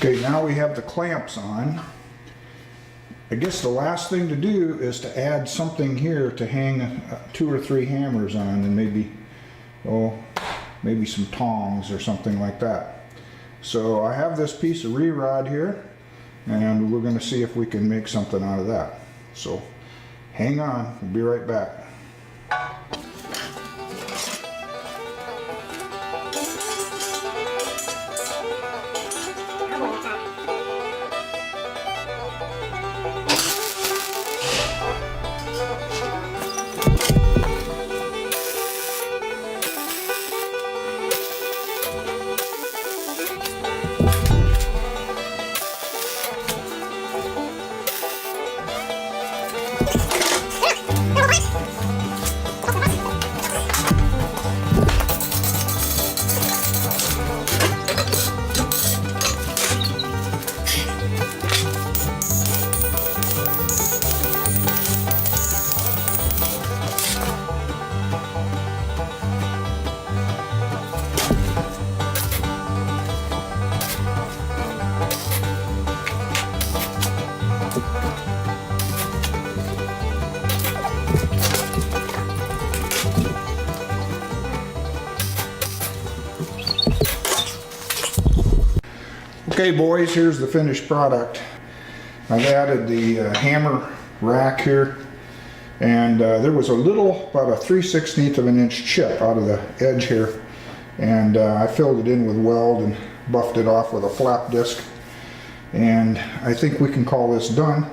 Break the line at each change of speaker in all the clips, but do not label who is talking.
Okay, now we have the clamps on. I guess the last thing to do is to add something here to hang 2 or 3 hammers on, and maybe some tongs or something like that. So I have this piece of re-rod here, and we're going to see if we can make something out of that. So hang on, we'll be right back. Okay boys, here's the finished product. I've added the hammer rack here, and there was about a 3/16 of an inch chip out of the edge here, and I filled it in with weld and buffed it off with a flap disc, and I think we can call this done.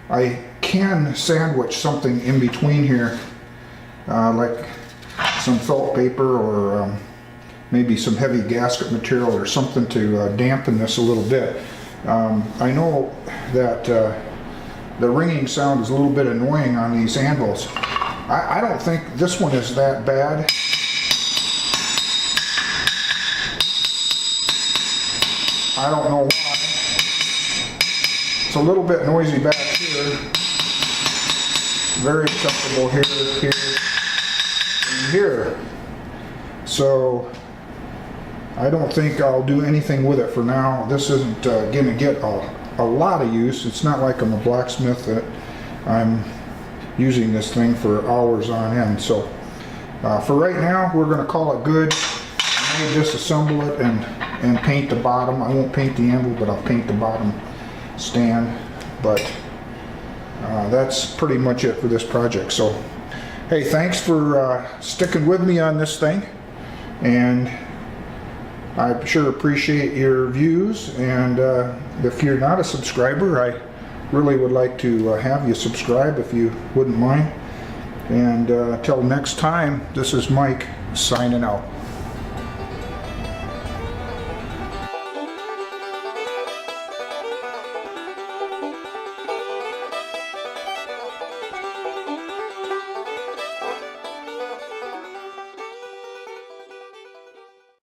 I can sandwich something in between here, like some felt paper or maybe some heavy gasket material or something to dampen this a little bit. I know that the ringing sound is a little bit annoying on these anvils. I don't think this one is that bad. I don't know why. It's a little bit noisy back here. Very acceptable here, and here. So I don't think I'll do anything with it for now. This isn't going to get a lot of use. It's not like I'm a blacksmith that I'm using this thing for hours on end. So for right now, we're going to call it good. I may disassemble it and paint the bottom. I won't paint the anvil, but I'll paint the bottom stand. But that's pretty much it for this project. So hey, thanks for sticking with me on this thing, and I sure appreciate your views. And if you're not a subscriber, I really would like to have you subscribe if you wouldn't mind. And till next time, this is Mike signing out.